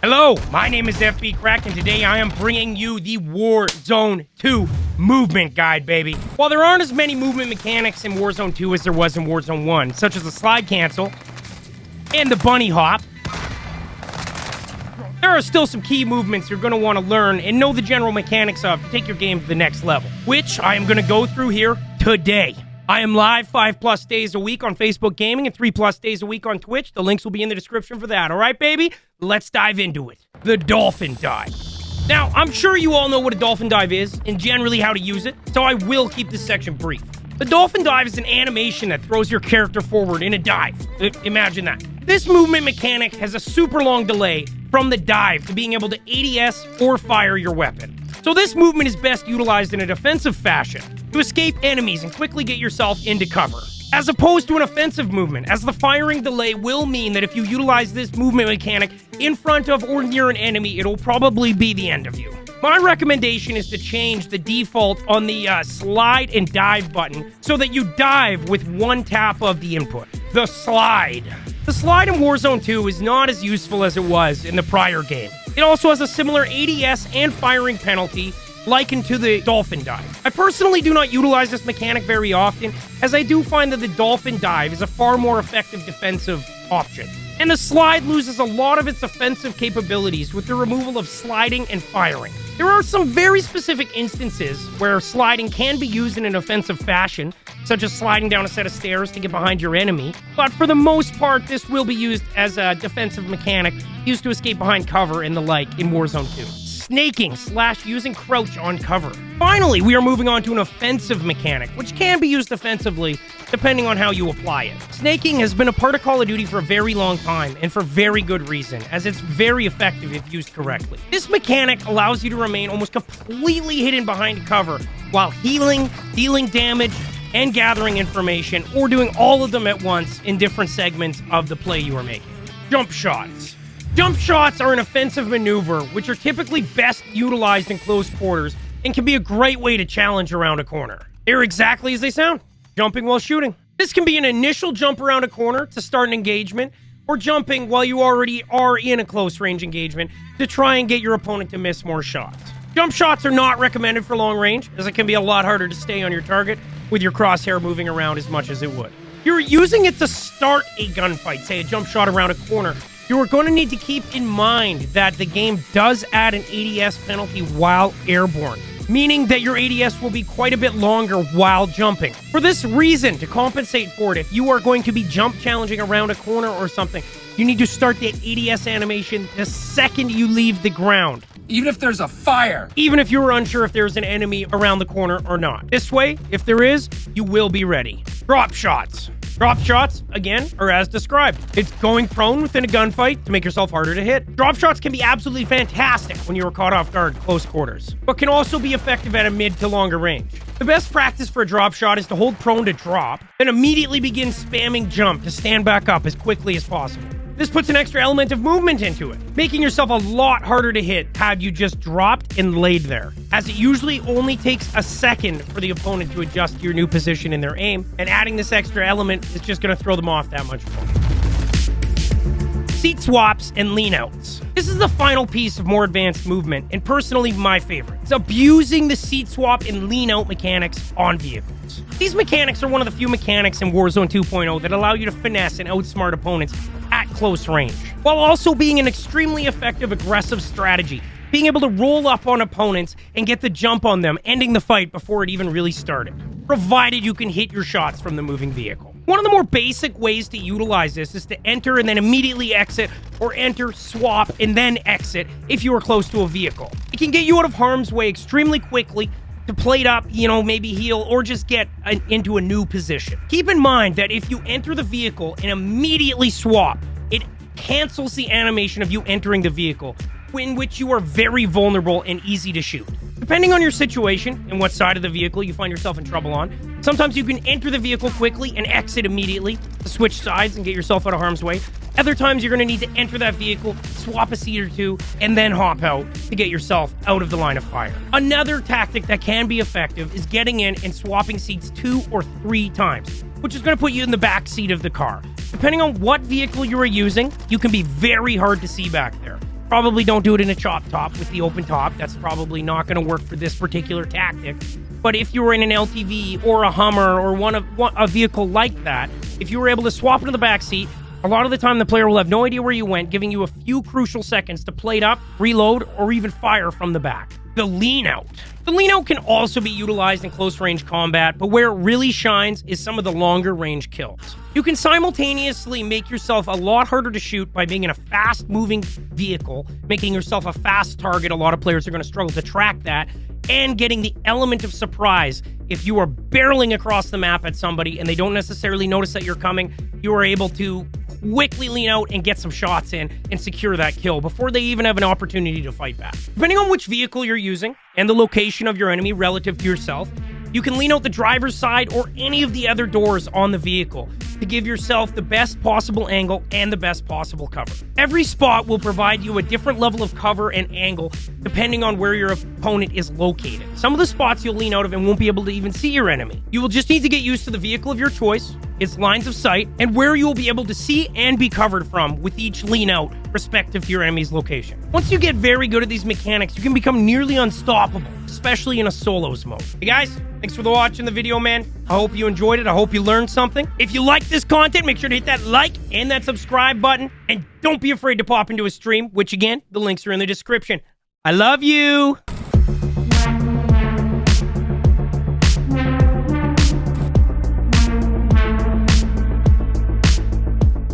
Hello, my name is FBCracked, and today I am bringing you the Warzone 2 movement guide, baby. While there aren't as many movement mechanics in Warzone 2 as there was in Warzone 1, such as the slide cancel and the bunny hop, there are still some key movements you're going to want to learn and know the general mechanics of to take your game to the next level, which I am going to go through here today. I am live 5+ days a week on Facebook Gaming and 3+ days a week on Twitch. The links will be in the description for that. All right, baby? Let's dive into it. The Dolphin Dive. Now, I'm sure you all know what a Dolphin Dive is and generally how to use it, so I will keep this section brief. The Dolphin Dive is an animation that throws your character forward in a dive. Imagine that. This movement mechanic has a super long delay from the dive to being able to ADS or fire your weapon. So this movement is best utilized in a defensive fashion to escape enemies and quickly get yourself into cover, as opposed to an offensive movement, as the firing delay will mean that if you utilize this movement mechanic in front of or near an enemy, it'll probably be the end of you. My recommendation is to change the default on the slide and dive button so that you dive with one tap of the input. The slide. The slide in Warzone 2 is not as useful as it was in the prior game. It also has a similar ADS and firing penalty likened to the Dolphin Dive. I personally do not utilize this mechanic very often, as I do find that the Dolphin Dive is a far more effective defensive option. And the slide loses a lot of its offensive capabilities with the removal of sliding and firing. There are some very specific instances where sliding can be used in an offensive fashion, such as sliding down a set of stairs to get behind your enemy, but for the most part, this will be used as a defensive mechanic used to escape behind cover and the like in Warzone 2. Snaking / using crouch on cover. Finally, we are moving on to an offensive mechanic, which can be used offensively depending on how you apply it. Snaking has been a part of Call of Duty for a very long time, and for very good reason, as it's very effective if used correctly. This mechanic allows you to remain almost completely hidden behind cover while healing, dealing damage, and gathering information, or doing all of them at once in different segments of the play you are making. Jump shots. Jump shots are an offensive maneuver, which are typically best utilized in close quarters and can be a great way to challenge around a corner. They're exactly as they sound, jumping while shooting. This can be an initial jump around a corner to start an engagement, or jumping while you already are in a close range engagement to try and get your opponent to miss more shots. Jump shots are not recommended for long range, as it can be a lot harder to stay on your target with your crosshair moving around as much as it would. If you're using it to start a gunfight, say a jump shot around a corner, you are going to need to keep in mind that the game does add an ADS penalty while airborne, meaning that your ADS will be quite a bit longer while jumping. For this reason, to compensate for it, if you are going to be jump challenging around a corner or something, you need to start the ADS animation the second you leave the ground. Even if there's a fire. Even if you're unsure if there's an enemy around the corner or not. This way, if there is, you will be ready. Drop shots. Drop shots, again, are as described. It's going prone within a gunfight to make yourself harder to hit. Drop shots can be absolutely fantastic when you are caught off guard close quarters, but can also be effective at a mid to longer range. The best practice for a drop shot is to hold prone to drop, then immediately begin spamming jump to stand back up as quickly as possible. This puts an extra element of movement into it, making yourself a lot harder to hit had you just dropped and laid there, as it usually only takes a second for the opponent to adjust to your new position in their aim, and adding this extra element is just going to throw them off that much more. Seat swaps and lean outs. This is the final piece of more advanced movement, and personally my favorite. It's abusing the seat swap and lean out mechanics on vehicles. These mechanics are one of the few mechanics in Warzone 2.0 that allow you to finesse and outsmart opponents at close range, while also being an extremely effective aggressive strategy, being able to roll up on opponents and get the jump on them, ending the fight before it even really started, provided you can hit your shots from the moving vehicle. One of the more basic ways to utilize this is to enter and then immediately exit, or enter, swap, and then exit if you are close to a vehicle. It can get you out of harm's way extremely quickly to plate up, maybe heal, or just get into a new position. Keep in mind that if you enter the vehicle and immediately swap, it cancels the animation of you entering the vehicle, in which you are very vulnerable and easy to shoot. Depending on your situation and what side of the vehicle you find yourself in trouble on, sometimes you can enter the vehicle quickly and exit immediately to switch sides and get yourself out of harm's way. Other times you're going to need to enter that vehicle, swap a seat or two, and then hop out to get yourself out of the line of fire. Another tactic that can be effective is getting in and swapping seats 2 or 3 times, which is going to put you in the back seat of the car. Depending on what vehicle you are using, you can be very hard to see back there. Probably don't do it in a chop top with the open top. That's probably not going to work for this particular tactic. But if you were in an LTV or a Hummer or a vehicle like that, if you were able to swap into the back seat, a lot of the time the player will have no idea where you went, giving you a few crucial seconds to plate up, reload, or even fire from the back. The lean out. The lean out can also be utilized in close range combat, but where it really shines is some of the longer range kills. You can simultaneously make yourself a lot harder to shoot by being in a fast moving vehicle, making yourself a fast target. A lot of players are going to struggle to track that, and getting the element of surprise. If you are barreling across the map at somebody and they don't necessarily notice that you're coming, you are able to quickly lean out and get some shots in and secure that kill before they even have an opportunity to fight back. Depending on which vehicle you're using and the location of your enemy relative to yourself, you can lean out the driver's side or any of the other doors on the vehicle to give yourself the best possible angle and the best possible cover. Every spot will provide you a different level of cover and angle depending on where your opponent is located. Some of the spots you'll lean out of and won't be able to even see your enemy. You will just need to get used to the vehicle of your choice, its lines of sight, and where you will be able to see and be covered from with each lean out respective to your enemy's location. Once you get very good at these mechanics, you can become nearly unstoppable, especially in a solos mode. Hey guys, thanks for watching the video, man. I hope you enjoyed it. I hope you learned something. If you like this content, make sure to hit that like and that subscribe button. And don't be afraid to pop into a stream, which again, the links are in the description. I love you.